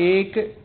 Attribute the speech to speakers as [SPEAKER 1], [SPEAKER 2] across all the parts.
[SPEAKER 1] 1,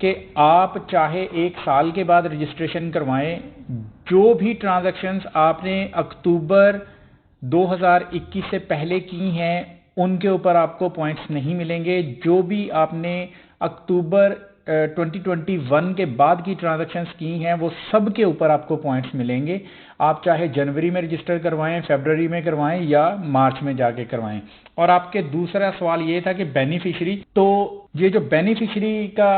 [SPEAKER 1] کہ آپ چاہے 1 سال کے بعد رجسٹریشن کروائیں، جو بھی ٹرانزیکشنز آپ نے اکتوبر 2021 سے پہلے کی ہیں ان کے اوپر آپ کو پوائنٹس نہیں ملیں گے۔ جو بھی آپ نے اکتوبر 2021 کے بعد کی ٹرانزیکشنز کی ہیں وہ سب کے اوپر آپ کو پوائنٹس ملیں گے، آپ چاہے جنوری میں رجسٹر کروائیں، فیبروری میں کروائیں یا مارچ میں جا کے کروائیں۔ اور آپ کے دوسرا سوال یہ تھا کہ بینیفیشری، تو یہ جو بینیفیشری کا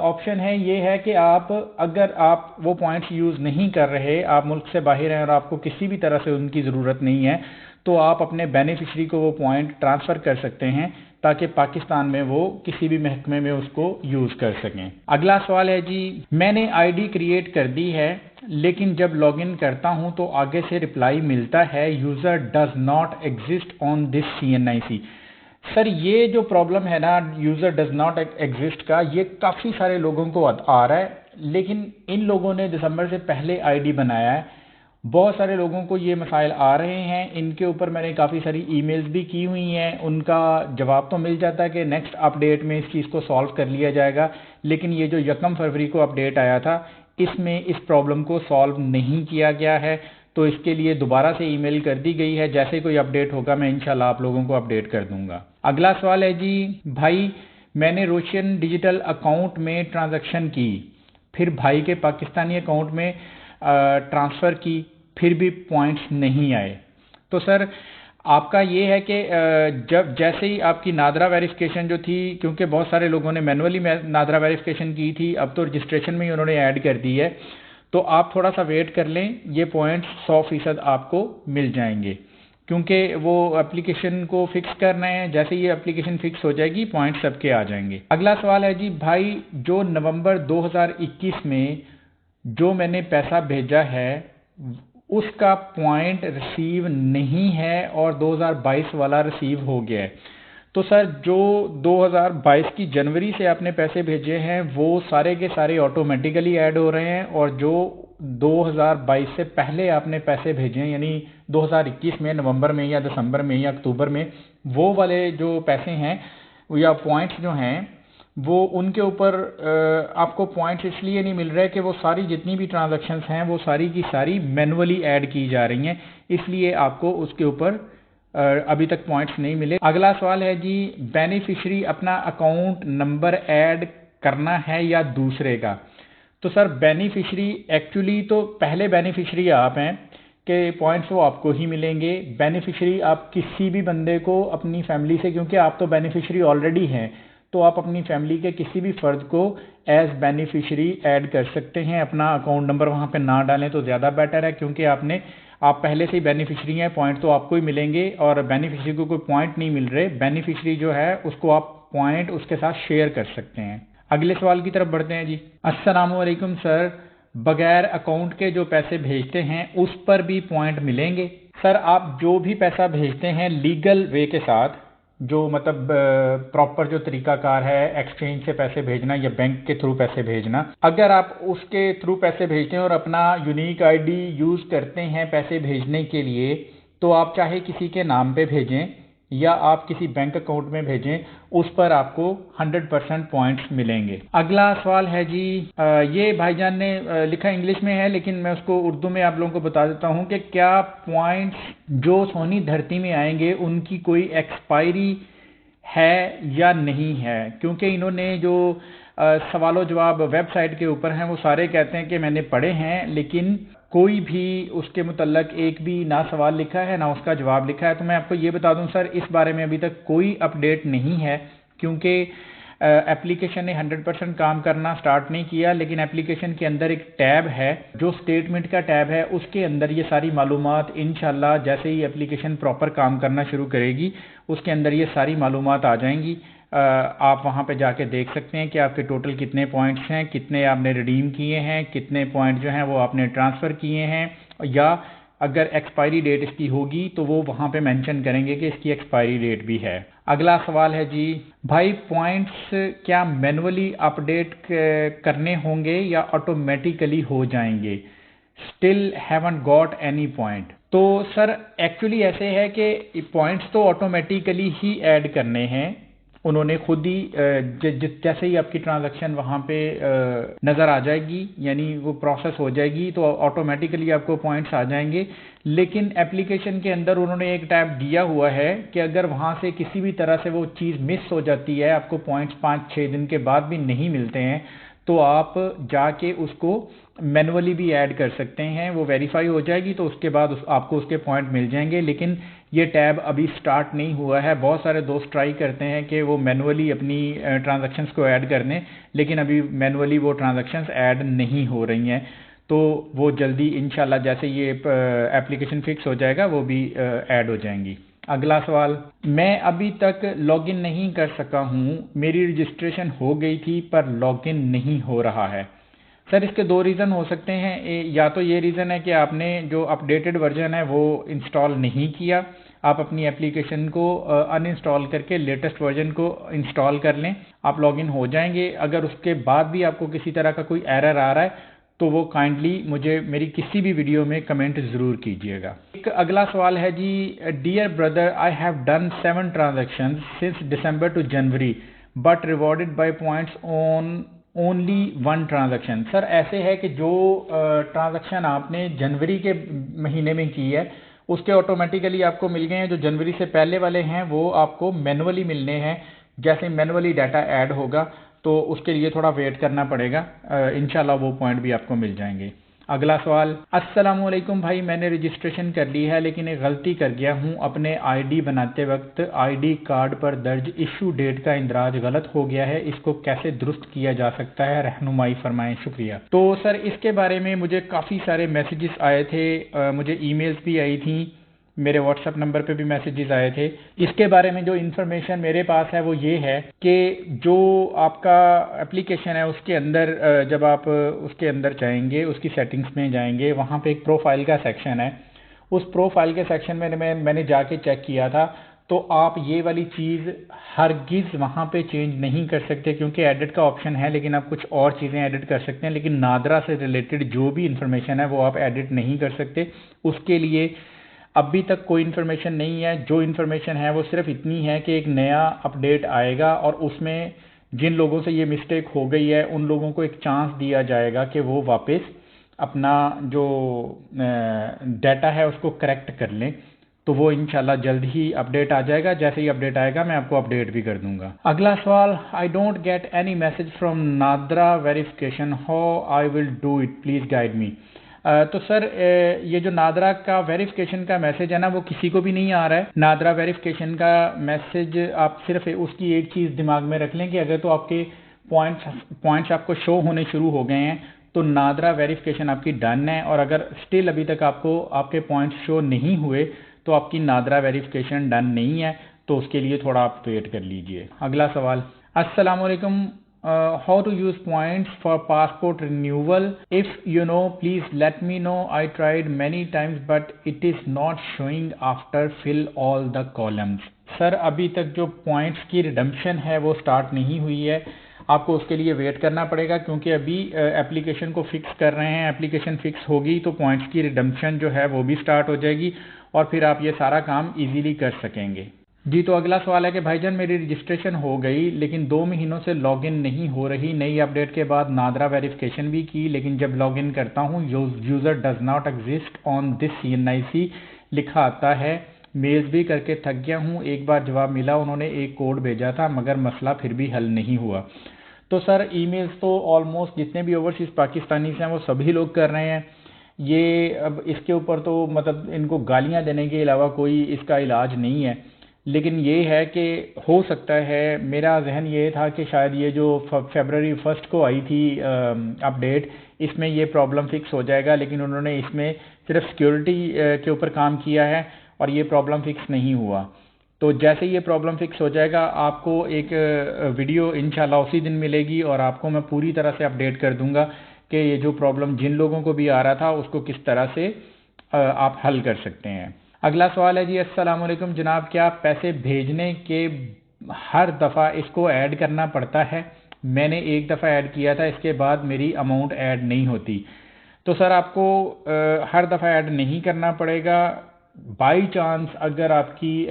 [SPEAKER 1] آپشن ہے یہ ہے کہ اگر آپ وہ پوائنٹس یوز نہیں کر رہے، آپ ملک سے باہر ہیں اور آپ کو کسی بھی طرح سے ان کی ضرورت نہیں ہے، تو آپ اپنے بینیفیشری کو وہ پوائنٹ ٹرانسفر کر سکتے ہیں تاکہ پاکستان میں وہ کسی بھی محکمے میں اس کو یوز کر سکیں۔ اگلا سوال ہے جی، میں نے آئی ڈی کریٹ کر دی ہے لیکن جب لاگ ان کرتا ہوں تو آگے سے رپلائی ملتا ہے user does not exist on this CNIC۔ سر یہ جو پرابلم ہے نا یوزر ڈز ناٹ ایگزسٹ کا، یہ کافی سارے لوگوں کو آ رہا ہے، لیکن ان لوگوں نے دسمبر سے پہلے آئی ڈی بنایا ہے۔ بہت سارے لوگوں کو یہ مسائل آ رہے ہیں، ان کے اوپر میں نے کافی ساری ای میلز بھی کی ہوئی ہیں، ان کا جواب تو مل جاتا ہے کہ نیکسٹ اپ ڈیٹ میں اس چیز کو سالو کر لیا جائے گا، لیکن یہ جو 1 فروری کو اپ ڈیٹ آیا تھا اس میں اس پرابلم کو سالو نہیں کیا گیا ہے، تو اس کے لیے دوبارہ سے ای میل کر دی گئی ہے۔ جیسے کوئی اپ ڈیٹ ہوگا میں انشاءاللہ آپ لوگوں کو اپ ڈیٹ کر دوں گا۔ اگلا سوال ہے جی، بھائی میں نے روشن ڈیجیٹل اکاؤنٹ میں ٹرانزیکشن کی، پھر بھائی کے پاکستانی اکاؤنٹ میں ٹرانسفر کی، پھر بھی پوائنٹس نہیں آئے۔ تو سر آپ کا یہ ہے کہ جیسے ہی آپ کی نادرا ویریفیکیشن جو تھی، کیونکہ بہت سارے لوگوں نے مینولی نادرا ویریفیکیشن کی تھی، اب تو رجسٹریشن میں ہی انہوں نے ایڈ کر دی ہے، تو آپ تھوڑا سا ویٹ کر لیں، یہ پوائنٹس 100% آپ کو مل جائیں گے، کیونکہ وہ اپلیکیشن کو فکس کرنا ہے، جیسے یہ اپلیکیشن فکس ہو جائے گی پوائنٹس سب کے آ جائیں گے۔ اگلا سوال ہے جی، بھائی جو نومبر 2021 میں جو میں نے پیسہ بھیجا ہے اس کا پوائنٹ ریسیو نہیں ہے اور 2022 والا ریسیو ہو گیا ہے، تو سر جو 2022 کی جنوری سے آپ نے پیسے بھیجے ہیں وہ سارے کے سارے آٹومیٹیکلی ایڈ ہو رہے ہیں، اور جو 2022 سے پہلے آپ نے پیسے بھیجے ہیں یعنی 2021 میں نومبر میں یا دسمبر میں یا اکتوبر میں، وہ والے جو پیسے ہیں یا پوائنٹس جو ہیں وہ ان کے اوپر آپ کو پوائنٹس اس لیے نہیں مل رہے کہ وہ ساری جتنی بھی ٹرانزیکشنز ہیں وہ ساری کی ساری مینولی ایڈ کی جا رہی ہیں، اس لیے آپ کو اس کے اوپر ابھی تک پوائنٹس نہیں ملے۔ اگلا سوال ہے جی، بینیفیشری اپنا اکاؤنٹ نمبر ایڈ کرنا ہے یا دوسرے کا؟ تو سر بینیفیشری ایکچولی تو پہلے بینیفیشری آپ ہیں کہ پوائنٹس وہ آپ کو ہی ملیں گے۔ بینیفیشری آپ کسی بھی بندے کو اپنی فیملی سے، کیونکہ آپ تو بینیفیشری آلریڈی ہیں، تو آپ اپنی فیملی کے کسی بھی فرد کو ایز بینیفیشری ایڈ کر سکتے ہیں۔ اپنا اکاؤنٹ نمبر وہاں پہ نہ ڈالیں تو زیادہ بیٹر ہے، کیونکہ آپ پہلے سے ہی بینیفیشری ہیں، پوائنٹ تو آپ کو ہی ملیں گے، اور بینیفیشری کو کوئی پوائنٹ نہیں مل رہے، بینیفیشری جو ہے اس کو آپ پوائنٹ اس کے ساتھ شیئر کر سکتے ہیں۔ اگلے سوال کی طرف بڑھتے ہیں جی۔ السلام علیکم سر، بغیر اکاؤنٹ کے جو پیسے بھیجتے ہیں اس پر بھی پوائنٹ ملیں گے؟ سر آپ جو بھی پیسہ بھیجتے ہیں لیگل وے کے ساتھ، جو مطلب پراپر جو طریقہ کار ہے ایکسچینج سے پیسے بھیجنا یا بینک کے تھرو پیسے بھیجنا، اگر آپ اس کے تھرو پیسے بھیجتے ہیں اور اپنا یونیک آئی ڈی یوز کرتے ہیں پیسے بھیجنے کے لیے، تو آپ چاہے کسی کے نام پہ بھیجیں یا آپ کسی بینک اکاؤنٹ میں بھیجیں، اس پر آپ کو 100% پوائنٹس ملیں گے۔ اگلا سوال ہے جی، یہ بھائی جان نے لکھا انگلش میں ہے لیکن میں اس کو اردو میں آپ لوگوں کو بتا دیتا ہوں کہ کیا پوائنٹس جو سونی دھرتی میں آئیں گے ان کی کوئی ایکسپائری ہے یا نہیں ہے؟ کیونکہ انہوں نے جو سوال و جواب ویب سائٹ کے اوپر ہیں وہ سارے کہتے ہیں کہ میں نے پڑھے ہیں، لیکن کوئی بھی اس کے متعلق ایک بھی نہ سوال لکھا ہے نہ اس کا جواب لکھا ہے۔ تو میں آپ کو یہ بتا دوں سر، اس بارے میں ابھی تک کوئی اپ ڈیٹ نہیں ہے، کیونکہ اپلیکیشن نے 100% کام کرنا سٹارٹ نہیں کیا، لیکن اپلیکیشن کے اندر ایک ٹیب ہے جو سٹیٹمنٹ کا ٹیب ہے، اس کے اندر یہ ساری معلومات انشاءاللہ جیسے ہی اپلیکیشن پراپر کام کرنا شروع کرے گی اس کے اندر یہ ساری معلومات آ جائیں گی۔ آپ وہاں پہ جا کے دیکھ سکتے ہیں کہ آپ کے ٹوٹل کتنے پوائنٹس ہیں، کتنے آپ نے ریڈیم کیے ہیں، کتنے پوائنٹ جو ہیں وہ آپ نے ٹرانسفر کیے ہیں، یا اگر ایکسپائری ڈیٹ اس کی ہوگی تو وہ وہاں پہ مینشن کریں گے کہ اس کی ایکسپائری ڈیٹ بھی ہے۔ اگلا سوال ہے جی، بھائی پوائنٹس کیا مینولی اپ ڈیٹ کرنے ہوں گے یا آٹومیٹیکلی ہو جائیں گے؟ Still haven't got any point. تو سر ایکچولی ایسے ہے کہ پوائنٹس تو آٹومیٹیکلی ہی ایڈ کرنے ہیں، انہوں نے خود ہی جیسے ہی آپ کی ٹرانزیکشن وہاں پہ نظر آ جائے گی، یعنی وہ پروسیس ہو جائے گی، تو آٹومیٹیکلی آپ کو پوائنٹس آ جائیں گے۔ لیکن اپلیکیشن کے اندر انہوں نے ایک ٹیب دیا ہوا ہے کہ اگر وہاں سے کسی بھی طرح سے وہ چیز مس ہو جاتی ہے، آپ کو پوائنٹس 5-6 دن کے بعد بھی نہیں ملتے ہیں، تو آپ جا کے اس کو مینولی بھی ایڈ کر سکتے ہیں۔ وہ ویریفائی ہو جائے گی تو اس کے بعد آپ کو اس کے پوائنٹ مل جائیں گے، لیکن یہ ٹیب ابھی سٹارٹ نہیں ہوا ہے۔ بہت سارے دوست ٹرائی کرتے ہیں کہ وہ مینولی اپنی ٹرانزیکشنز کو ایڈ کر دیں، لیکن ابھی مینولی وہ ٹرانزیکشنز ایڈ نہیں ہو رہی ہیں، تو وہ جلدی انشاءاللہ جیسے یہ ایپلیکیشن فکس ہو جائے گا وہ بھی ایڈ ہو جائیں گی۔ اگلا سوال، میں ابھی تک لاگ ان نہیں کر سکا ہوں، میری رجسٹریشن ہو گئی تھی پر لاگ ان نہیں ہو رہا ہے۔ سر اس کے دو ریزن ہو سکتے ہیں، یا تو یہ ریزن ہے کہ آپ نے جو اپڈیٹڈ ورژن ہے وہ انسٹال نہیں کیا، آپ اپنی اپلیکیشن کو ان انسٹال کر کے لیٹسٹ ورژن کو انسٹال کر لیں، آپ لاگ ان ہو جائیں گے۔ اگر اس کے بعد بھی آپ کو کسی طرح کا کوئی ایرر آ رہا ہے تو وہ کائنڈلی مجھے میری کسی بھی ویڈیو میں کمنٹ ضرور کیجیے گا۔ ایک اگلا سوال ہے جی، dear brother I have done 7 transactions since December to January but rewarded by points on only 1 transaction. Sir ایسے ہے کہ جو ٹرانزیکشن آپ نے جنوری کے مہینے میں کی ہے اس کے آٹومیٹیکلی آپ کو مل گئے ہیں، جو جنوری سے پہلے والے ہیں وہ آپ کو مینولی ملنے ہیں۔ جیسے مینولی ڈیٹا ایڈ ہوگا تو اس کے لیے تھوڑا ویٹ کرنا پڑے گا، انشاءاللہ وہ پوائنٹ بھی آپ کو مل جائیں گے۔ اگلا سوال، السلام علیکم بھائی، میں نے رجسٹریشن کر لی ہے لیکن ایک غلطی کر گیا ہوں، اپنے آئی ڈی بناتے وقت آئی ڈی کارڈ پر درج ایشو ڈیٹ کا اندراج غلط ہو گیا ہے، اس کو کیسے درست کیا جا سکتا ہے، رہنمائی فرمائیں، شکریہ۔ تو سر اس کے بارے میں مجھے کافی سارے میسیجز آئے تھے، مجھے ای میلز بھی آئی تھیں، میرے واٹس ایپ نمبر پہ بھی میسیجز آئے تھے۔ اس کے بارے میں جو انفارمیشن میرے پاس ہے وہ یہ ہے کہ جو آپ کا اپلیکیشن ہے اس کے اندر جب آپ اس کے اندر جائیں گے، اس کی سیٹنگز میں جائیں گے، وہاں پہ ایک پروفائل کا سیکشن ہے، اس پروفائل کے سیکشن میں نے جا کے چیک کیا تھا، تو آپ یہ والی چیز ہرگز وہاں پہ چینج نہیں کر سکتے، کیونکہ ایڈٹ کا آپشن ہے لیکن آپ کچھ اور چیزیں ایڈٹ کر سکتے ہیں، لیکن نادرا سے ریلیٹڈ جو بھی انفارمیشن ہے وہ آپ ایڈٹ نہیں کر سکتے۔ اس کے لیے ابھی تک کوئی انفارمیشن نہیں ہے، جو انفارمیشن ہے وہ صرف اتنی ہے کہ ایک نیا اپڈیٹ آئے گا اور اس میں جن لوگوں سے یہ مسٹیک ہو گئی ہے ان لوگوں کو ایک چانس دیا جائے گا کہ وہ واپس اپنا جو ڈیٹا ہے اس کو کریکٹ کر لیں، تو وہ انشاءاللہ جلد ہی اپڈیٹ آ جائے گا۔ جیسے ہی اپڈیٹ آئے گا میں آپ کو اپڈیٹ بھی کر دوں گا۔ اگلا سوال، I don't get any message from NADRA verification, how I will do it, please guide me. تو سر یہ جو نادرا کا ویریفیکیشن کا میسج ہے نا وہ کسی کو بھی نہیں آ رہا ہے۔ نادرا ویریفیکیشن کا میسج آپ صرف اس کی ایک چیز دماغ میں رکھ لیں کہ اگر تو آپ کے پوائنٹس آپ کو شو ہونے شروع ہو گئے ہیں تو نادرا ویریفیکیشن آپ کی ڈن ہے، اور اگر سٹل ابھی تک آپ کے پوائنٹس شو نہیں ہوئے تو آپ کی نادرا ویریفیکیشن ڈن نہیں ہے، تو اس کے لیے تھوڑا آپ ویٹ کر لیجئے۔ اگلا سوال، السلام علیکم، how to use points for passport renewal, if you know please let me know, I tried many times but it is not showing after fill all the columns۔ سر ابھی تک جو پوائنٹس کی ریڈمپشن ہے وہ سٹارٹ نہیں ہوئی ہے، آپ کو اس کے لیے ویٹ کرنا پڑے گا، کیونکہ ابھی اپلیکیشن کو فکس کر رہے ہیں، اپلیکیشن فکس ہوگی تو پوائنٹس کی ریڈمپشن جو ہے وہ بھی سٹارٹ ہو جائے گی اور پھر آپ یہ سارا کام ایزیلی کر سکیں گے۔ جی تو اگلا سوال ہے کہ بھائی جان میری رجسٹریشن ہو گئی لیکن 2 مہینوں سے لاگ ان نہیں ہو رہی، نئی اپڈیٹ کے بعد نادرا ویریفیکیشن بھی کی لیکن جب لاگ ان کرتا ہوں user does not exist on this CNIC لکھا آتا ہے، میلز بھی کر کے تھک گیا ہوں، ایک بار جواب ملا، انہوں نے ایک کوڈ بھیجا تھا مگر مسئلہ پھر بھی حل نہیں ہوا۔ تو سر ای میلز تو آلموسٹ جتنے بھی اوورسیز پاکستانیز ہیں وہ سبھی لوگ کر رہے ہیں، یہ اب اس کے اوپر تو مطلب ان کو گالیاں دینے کے علاوہ کوئی اس کا علاج نہیں ہے، لیکن یہ ہے کہ ہو سکتا ہے، میرا ذہن یہ تھا کہ شاید یہ جو فیبرری 1 کو آئی تھی اپڈیٹ، اس میں یہ پرابلم فکس ہو جائے گا، لیکن انہوں نے اس میں صرف سیکیورٹی کے اوپر کام کیا ہے اور یہ پرابلم فکس نہیں ہوا۔ تو جیسے یہ پرابلم فکس ہو جائے گا آپ کو ایک ویڈیو انشاءاللہ اسی دن ملے گی اور آپ کو میں پوری طرح سے اپڈیٹ کر دوں گا کہ یہ جو پرابلم جن لوگوں کو بھی آ رہا تھا اس کو کس طرح سے آپ حل کر سکتے ہیں۔ اگلا سوال ہے جی، السلام علیکم جناب، کیا پیسے بھیجنے کے ہر دفعہ اس کو ایڈ کرنا پڑتا ہے؟ میں نے ایک دفعہ ایڈ کیا تھا، اس کے بعد میری اماؤنٹ ایڈ نہیں ہوتی۔ تو سر آپ کو ہر دفعہ ایڈ نہیں کرنا پڑے گا، بائی چانس اگر آپ کی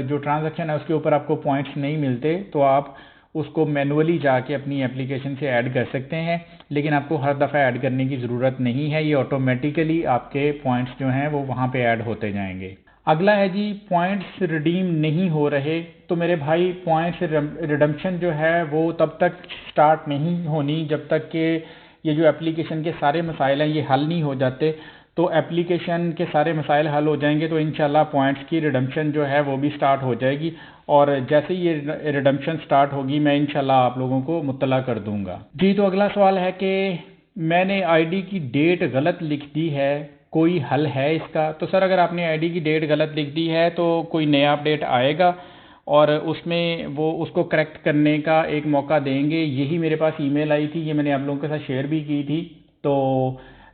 [SPEAKER 1] جو ٹرانزیکشن ہے اس کے اوپر آپ کو پوائنٹس نہیں ملتے تو آپ اس کو مینولی جا کے اپنی اپلیکیشن سے ایڈ کر سکتے ہیں، لیکن آپ کو ہر دفعہ ایڈ کرنے کی ضرورت نہیں ہے، یہ آٹومیٹیکلی آپ کے پوائنٹس جو ہیں وہ وہاں پہ ایڈ ہوتے جائیں گے۔ اگلا ہے جی، پوائنٹس ریڈیم نہیں ہو رہے، تو میرے بھائی پوائنٹس ریڈمپشن جو ہے وہ تب تک سٹارٹ نہیں ہونی جب تک کہ یہ جو اپلیکیشن کے سارے مسائل ہیں یہ حل نہیں ہو جاتے۔ تو اپلیکیشن کے سارے مسائل حل ہو جائیں گے تو انشاءاللہ پوائنٹس کی ریڈمپشن جو ہے وہ بھی سٹارٹ ہو جائے گی، اور جیسے ہی یہ ریڈمپشن سٹارٹ ہوگی میں انشاءاللہ آپ لوگوں کو مطلع کر دوں گا۔ جی تو اگلا سوال ہے کہ میں نے آئی ڈی کی ڈیٹ غلط لکھ دی ہے، کوئی حل ہے اس کا؟ تو سر اگر آپ نے آئی ڈی کی ڈیٹ غلط لکھ دی ہے تو کوئی نیا اپڈیٹ آئے گا اور اس میں وہ اس کو کریکٹ کرنے کا ایک موقع دیں گے۔ یہی میرے پاس ای میل آئی تھی، یہ میں نے آپ لوگوں کے ساتھ شیئر بھی کی تھی، تو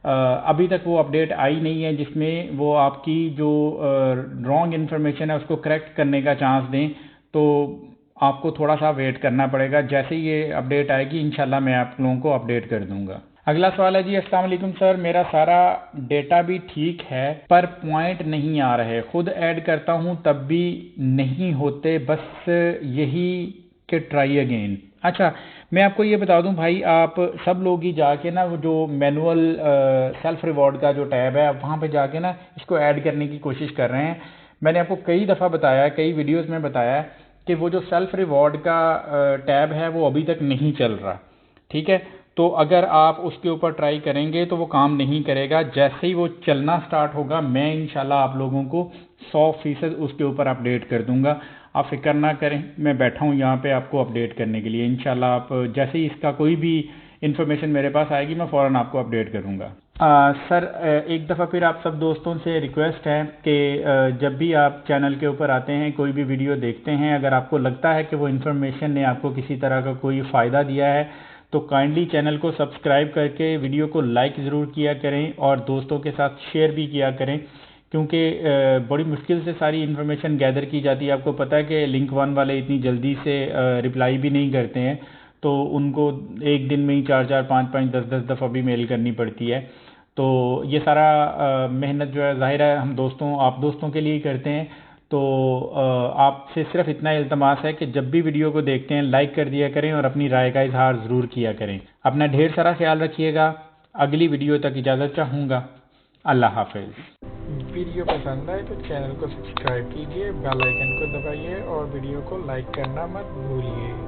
[SPEAKER 1] ابھی تک وہ اپڈیٹ آئی نہیں ہے جس میں وہ آپ کی جو رانگ انفارمیشن ہے اس کو کریکٹ کرنے کا چانس دیں، تو آپ کو تھوڑا سا ویٹ کرنا پڑے گا۔ جیسے ہی یہ اپڈیٹ آئے گی انشاءاللہ میں آپ لوگوں کو اپڈیٹ کر دوں گا۔ اگلا سوال ہے جی، السلام علیکم سر، میرا سارا ڈیٹا بھی ٹھیک ہے پر پوائنٹ نہیں آ رہے، خود ایڈ کرتا ہوں تب بھی نہیں ہوتے، بس یہی کہ ٹرائی اگین۔ اچھا میں آپ کو یہ بتا دوں بھائی، آپ سب لوگ ہی جا کے نا وہ جو مینول سیلف ریوارڈ کا جو ٹیب ہے وہاں پہ جا کے نا اس کو ایڈ کرنے کی کوشش کر رہے ہیں۔ میں نے آپ کو کئی دفعہ بتایا ہے، کئی ویڈیوز میں بتایا ہے کہ وہ جو سیلف ریوارڈ کا ٹیب ہے وہ ابھی تک نہیں چل رہا، ٹھیک ہے؟ تو اگر آپ اس کے اوپر ٹرائی کریں گے تو وہ کام نہیں کرے گا۔ جیسے ہی وہ چلنا سٹارٹ ہوگا میں انشاءاللہ آپ لوگوں کو 100% اس کے اوپر اپڈیٹ کر دوں گا، آپ فکر نہ کریں، میں بیٹھا ہوں یہاں پہ آپ کو اپڈیٹ کرنے کے لیے۔ انشاءاللہ آپ جیسے ہی اس کا کوئی بھی انفارمیشن میرے پاس آئے گی میں فوراً آپ کو اپڈیٹ کروں گا۔ سر ایک دفعہ پھر آپ سب دوستوں سے ریکویسٹ ہے کہ جب بھی آپ چینل کے اوپر آتے ہیں، کوئی بھی ویڈیو دیکھتے ہیں، اگر آپ کو لگتا ہے کہ وہ انفارمیشن نے آپ کو کسی طرح کا کوئی فائدہ دیا ہے تو کائنڈلی چینل کو سبسکرائب کر کے ویڈیو کو لائک ضرور کیا کریں اور دوستوں کے ساتھ شیئر بھی کیا کریں، کیونکہ بڑی مشکل سے ساری انفارمیشن گیدر کی جاتی ہے۔ آپ کو پتہ ہے کہ لنک ون والے اتنی جلدی سے رپلائی بھی نہیں کرتے ہیں، تو ان کو ایک دن میں ہی 4 5 5 10 دفعہ بھی میل کرنی پڑتی ہے۔ تو یہ سارا محنت جو ہے ظاہر ہے ہم آپ دوستوں کے لیے ہی کرتے ہیں، تو آپ سے صرف اتنا التماس ہے کہ جب بھی ویڈیو کو دیکھتے ہیں لائک کر دیا کریں اور اپنی رائے کا اظہار ضرور کیا کریں۔ اپنا ڈھیر سارا خیال رکھیے گا، اگلی ویڈیو تک اجازت چاہوں گا، اللہ حافظ۔ ویڈیو پسند آئے تو چینل کو سبسکرائب کیجئے، بیل آئیکن کو دبائیے اور ویڈیو کو لائک کرنا مت بھولیے۔